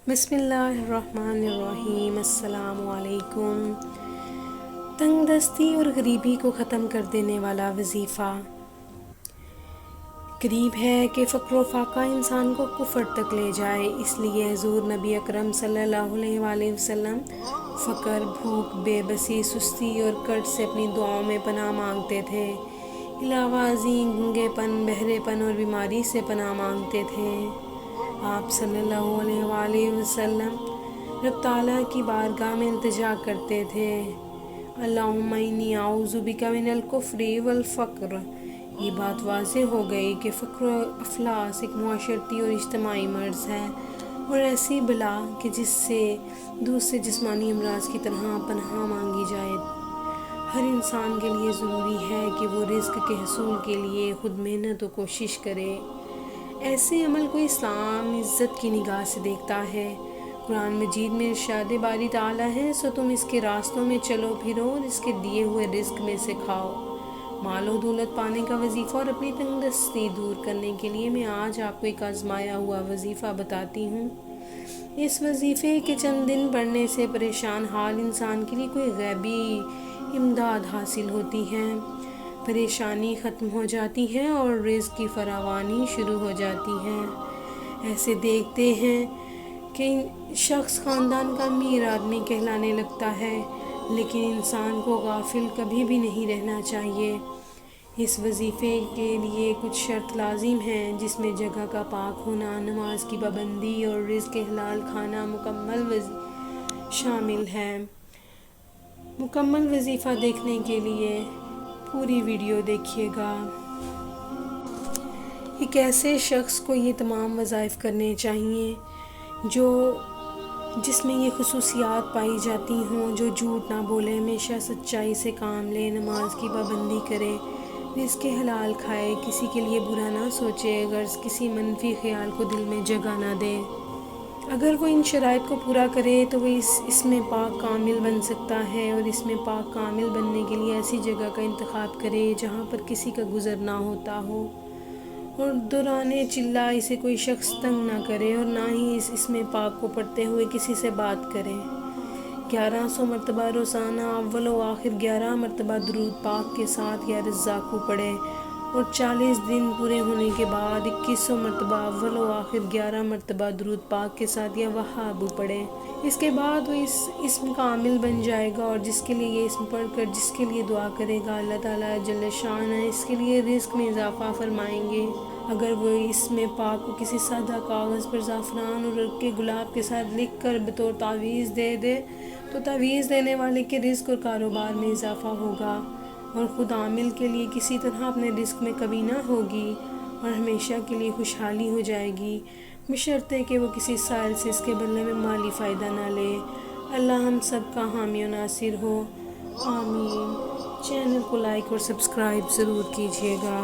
बिस्मिल्लाहिर्रहमानिर्रहीम। अस्सलाम वालेकुम। तंग दस्ती और गरीबी को ख़त्म कर देने वाला वजीफ़ा। करीब है कि फ़क्र व फाका इंसान को कुफ्र तक ले जाए, इसलिए हुज़ूर नबी अकरम सल्लल्लाहु अलैहि वसल्लम फ़क्र, भूख, बेबसी, सुस्ती और कर्ज से अपनी दुआओं में पनाह मांगते थे। इलावाज़ी गूंगेपन, बहरेपन और बीमारी से पनाह मांगते थे। आप सल्लल्लाहु अलैहि वसल्लम रब ताला की बारगाह में इल्तिजा करते थे, अल्लाहुम्मा इन्नी आऊज़ु बिका मिनल कुफ्रि वल फ़क्र। ये बात वाज़ेह हो गई कि फ़क्र अफलास एक मुआशरती और इज्तिमाई मर्ज़ है और ऐसी बला कि जिससे दूसरे जिस्मानी अमराज की तरह पनाह मांगी जाए। हर इंसान के लिए ज़रूरी है कि वो रिज़्क़ के हसूल के लिए ख़ुद मेहनत और कोशिश करे। ऐसे अमल को इस्लाम इज़्ज़त की निगाह से देखता है। कुरान मजीद में इरशाद बारी ताला है, सो तुम इसके रास्तों में चलो फिरो और इसके दिए हुए रिज़्क़ में से खाओ। माल और दौलत पाने का वजीफ़ा और अपनी तंगदस्ती दूर करने के लिए मैं आज आपको एक आजमाया हुआ वजीफ़ा बताती हूँ। इस वजीफ़े के चंद दिन पढ़ने से परेशान हाल इंसान के लिए कोई गैबी इमदाद हासिल होती है, परेशानी ख़त्म हो जाती है और रिज़्क़ की फरावानी शुरू हो जाती है। ऐसे देखते हैं कि शख्स ख़ानदान का अमीर आदमी कहलाने लगता है, लेकिन इंसान को गाफिल कभी भी नहीं रहना चाहिए। इस वजीफ़े के लिए कुछ शर्त लाजिम हैं, जिसमें जगह का पाक होना, नमाज की पाबंदी और रिज़्क़ हलाल खाना मुकम्मल शामिल है। मुकम्मल वजीफ़ा देखने के लिए पूरी वीडियो देखिएगा। एक ऐसे शख्स को ये तमाम वज़ाइफ़ करने चाहिए जिसमें ये खुसूसियात पाई जाती हों, जो झूठ ना बोले, हमेशा सच्चाई से काम ले, नमाज की पाबंदी करे, रिज़्क़ हलाल खाए, किसी के लिए बुरा ना सोचे, गर्ज़ किसी मनफी ख्याल को दिल में जगह ना दे। अगर वो इन शराइत को पूरा करे तो वो इसमें पाक कामिल बन सकता है। और इसमें पाक कामिल बनने के लिए ऐसी जगह का इंतखाब करे जहाँ पर किसी का गुज़र ना होता हो और दौराने चिल्ला इसे कोई शख्स तंग ना करे और ना ही इसमें पाक को पढ़ते हुए किसी से बात करें। 1100 मरतबा रोज़ाना अव्वल व आखिर 11 मरतबा दुरूद पाक के साथ या रज़्ज़ाक़ू पढ़े और 40 दिन पूरे होने के बाद 2100 मरतबा अव्वल व आखिर 11 मरतबा दुरूद पाक के साथ या वहाबू पढ़े। इसके बाद वो इसम कामिल बन जाएगा और जिसके लिए ये इसम पढ़कर जिसके लिए दुआ करेगा, अल्लाह ताला जल्ल शान है इसके लिए रिज़्क़ में इजाफ़ा फरमाएंगे। अगर वो इसमें पाक को किसी सादा कागज़ पर ज़ाफ़रान और के गुलाब के साथ लिख कर बतौर तावीज़ दे तो तावीज़ देने वाले के रिज़्क़ और कारोबार में इजाफ़ा होगा और ख़ुद आमिल के लिए किसी तरह अपने रिज़्क़ में कमी ना होगी और हमेशा के लिए खुशहाली हो जाएगी, बशर्ते कि वो किसी साइल से इसके बदले में माली फ़ायदा ना ले। अल्लाह हम सब का हामी और नासिर हो, आमीन। चैनल को लाइक और सब्सक्राइब ज़रूर कीजिएगा।